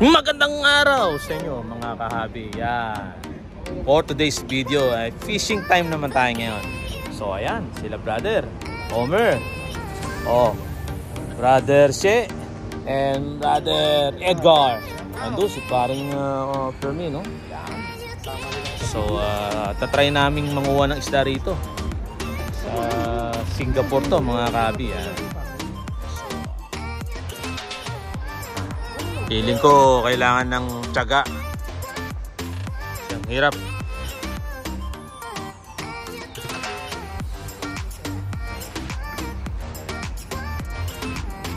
Magandang araw sa inyo mga kahabi. Yan. For today's video ay fishing time naman tayo ngayon. So ayan, sila brother Homer, brother She, and brother Edgar. Ando si paring Fermi, no? Yan. So tatry naming manguha ng isda rito sa Singapore to mga kahabi. Yan. Feeling ko kailangan ng tiyaga. Ang hirap.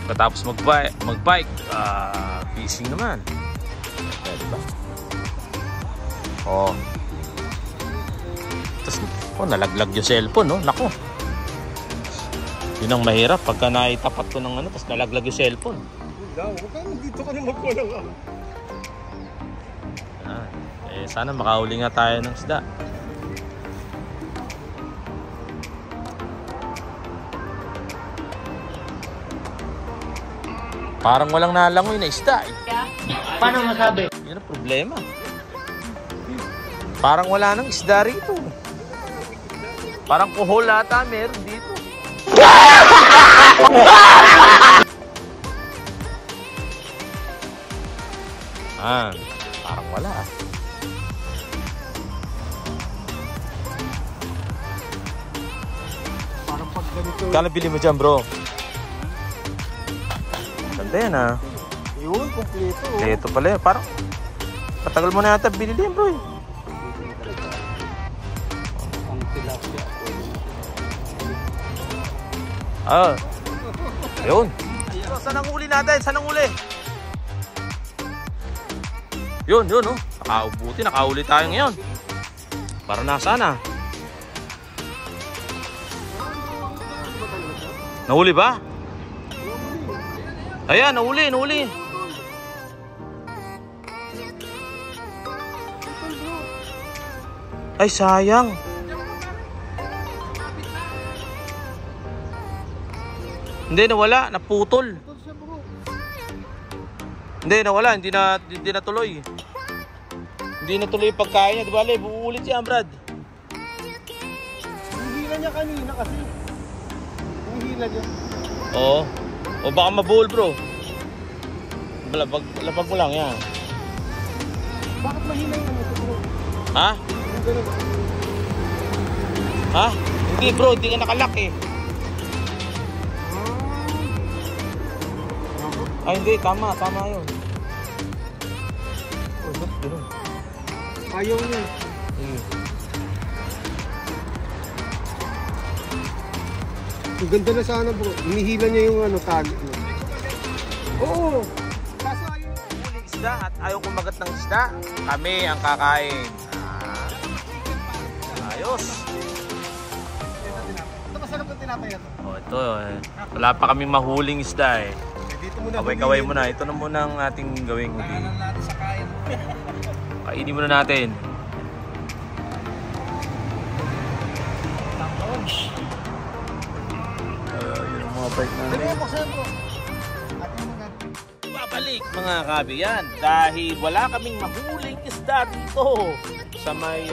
Katapos mag-bike, fishing naman. Diba? Tapos, nalaglag yung cellphone, no? Nako. Yun ang mahirap pagka naitapat ko ng ano, tapos nalaglag yung cellphone. Dito ka na magkulang ako. Sana makahuli nga tayo ng isda. Parang walang nalangoy na isda eh. Paano masabi? Yan ang problema. Parang wala nang isda rito. Parang kuhol ata meron dito. Parang wala. Parang pag ganito. Kala bili mo dyan, bro? Ganda yan, ha? Yun, kompleto. Ito pala, parang patagal mo na yata binili yan, bro. Ang tilapia. Ayun. Saan ang huli natin? Saan ang huli? Yun, oh. Nakaubuti, nakahuli tayo ngayon. Para nasaan na? Nahuli ba? Ayan, nahuli. Ay, sayang. Hindi, nawala. Naputol. Hindi, nawala. Hindi na tuloy. Hindi na tuloy yung pagkain niya. Diba, uulit siya, Brad. Hindi na niya kanina kasi. Hila niya. Oo. O baka mabuhol, bro. Lapag mo lang, yan. Bakit mahina yung ano, bro? Ha? Ha? Hindi, bro. Hindi ka nakalak eh. Ay, hindi. Tama yun. Ba't gano'n? Ayaw niya. Ang ganda na sana, bro. Hinihila niya yung ano, tali. Oo. Kaso ayaw Huling isda at ayaw kumagat ng isda. Kami ang kakain. Ayos. Ito masarap ng tinapay na to. Ito wala pa kaming mahuling isda eh. Kaway-kaway muna. Ito na muna ang ating gawing huli. Kailangan natin sa kain. Kainin muna natin. Yun ang mga bike natin. Babalik mga kabiyan dahil wala kaming mahuling isda dito sa may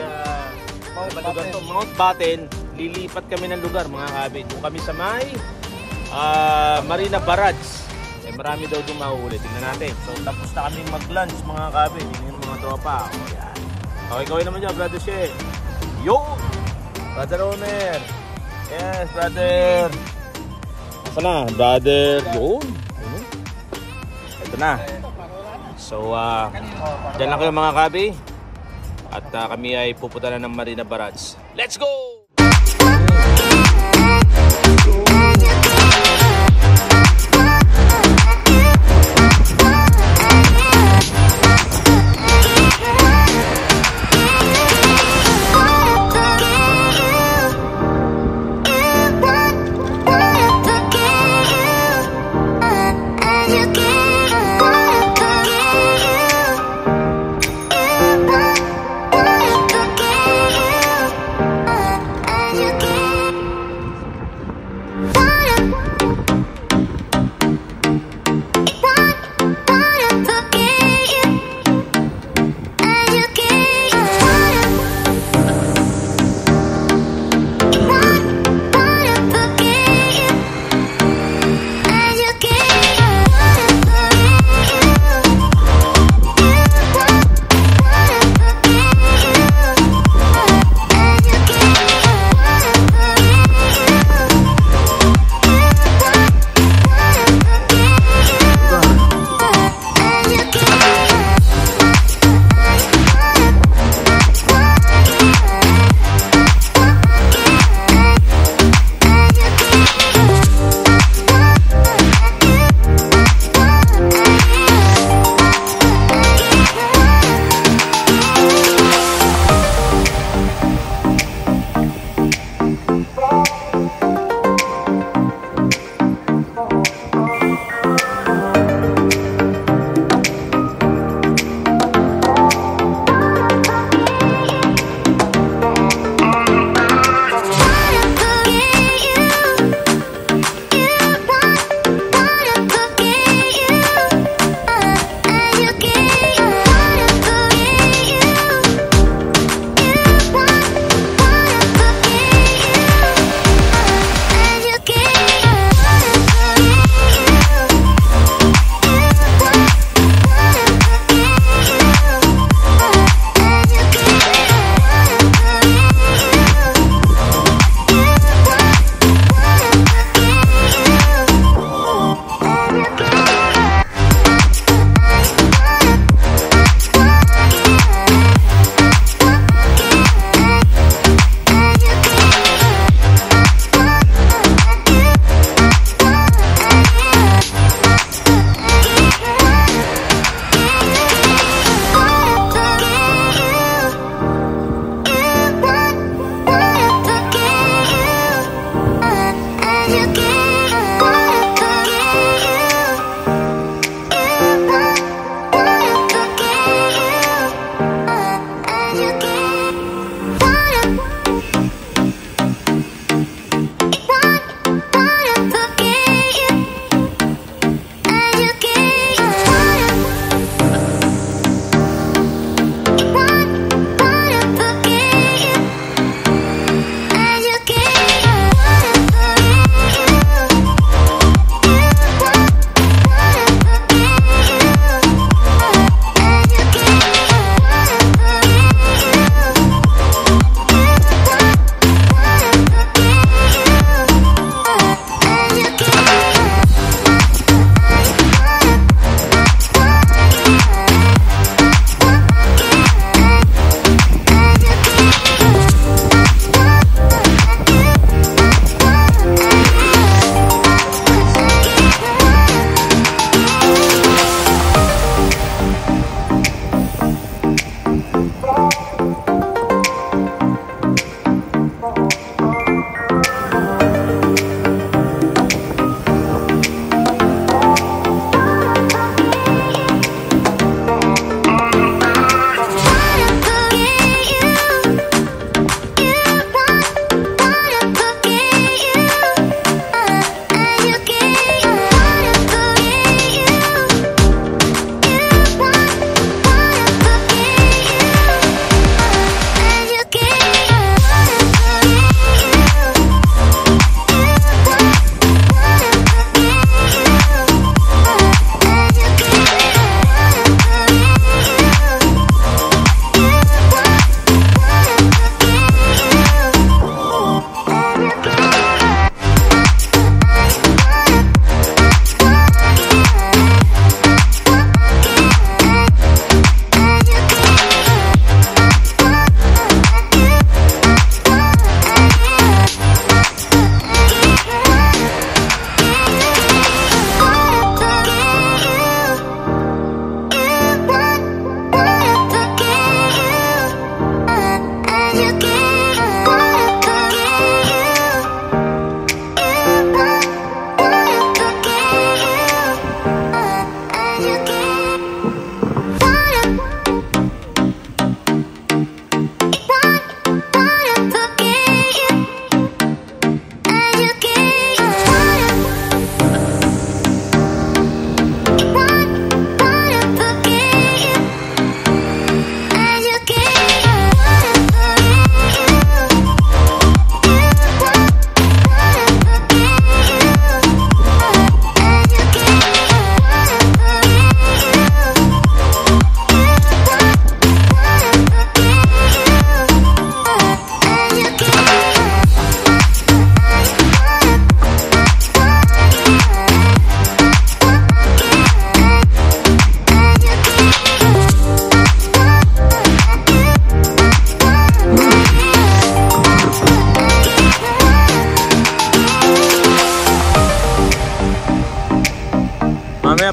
Mountbatten. Lilipat kami ng lugar mga kabi. Doon kami sa may Marina Barrage. Marami daw doon mahuhuli. Tingnan natin. So tapos na kami mag-lunch mga kabi. Tingnan mga tropa. Yan. Kaway naman dyan, brother She. Yo! Brother Homer. Yes, brother. Asa na? Brother. Yun. Ito na. So, dyan lang kayo mga kabi. At kami ay pupunta na ng Marina Barrage. Let's go!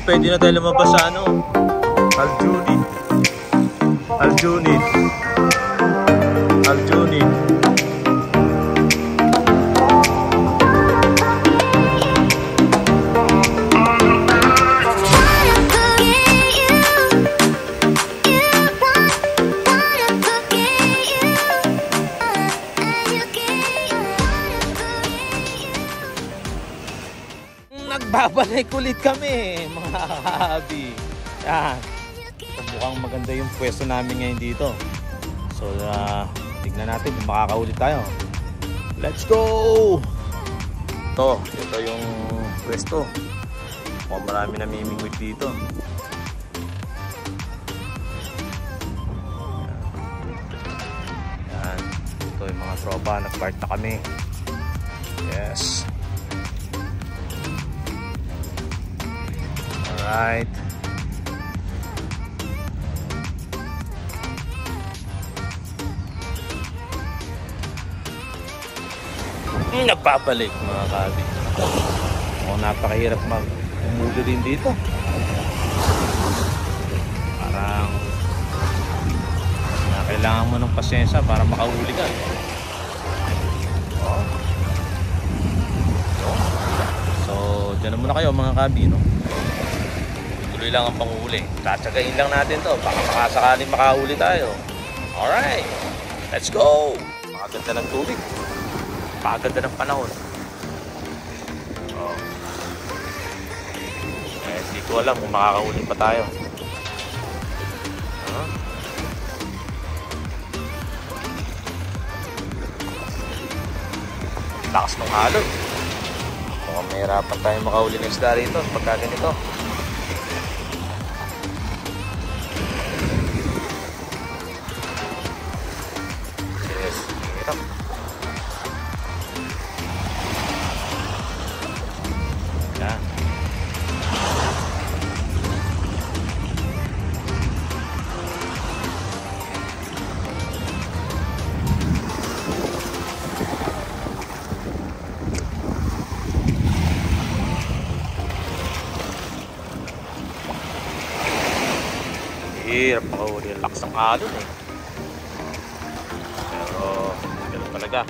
pwede na tayo lumabas sa ano. Aljuni. Aljuni. Aljuni. Nagbabalik ulit kami, mga kahabi. Yan. So, mukhang maganda yung pwesto namin ngayon dito. So, tignan natin kung makakaulit tayo. Let's go! Ito yung pwesto. Mukhang marami namimingwit dito. Yan. Ito yung mga tropa. Nag-part na kami. Yes. Alright. Nagpapalik mga kabi. Napakahirap mag-umulo din dito. Parang kailangan mo ng pasensya para makahuli ka. So, dyan na muna kayo mga kabi, no? Tuloy lang ang panghuli. Tatsagain lang natin to. Baka makasakaling makahuli tayo. Alright. Let's go. Makaganda ng tubig. Makaganda ng panahon. Hindi ko alam kung makakahuli pa tayo. Lakas ng alon. Mukhang mahirapan tayo makahuli ng isda rito pagka ganito. Yes, hirap. Yan. Hirap makahuli ang lakas ng alon eh. Pero ganun talaga.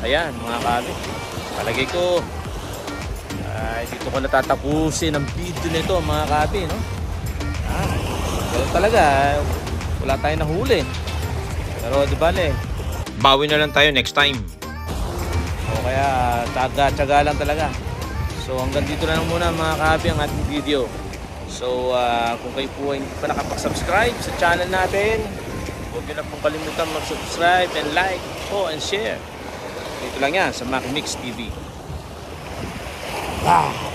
Ayan mga kabi, palagay ko dito ko natatapusin ang video nito mga kabi, no? Pero talaga wala tayong nahuli, pero di bale, bawi na lang tayo next time. O kaya tsaga lang talaga. So hanggang dito na lang muna mga kabi ang ating video. So kung kayo po ay hindi pa nakapag-subscribe sa channel natin, huwag nyo na pong kalimutan mag-subscribe and like and share. Dito lang yan sa Macmix TV. Wow.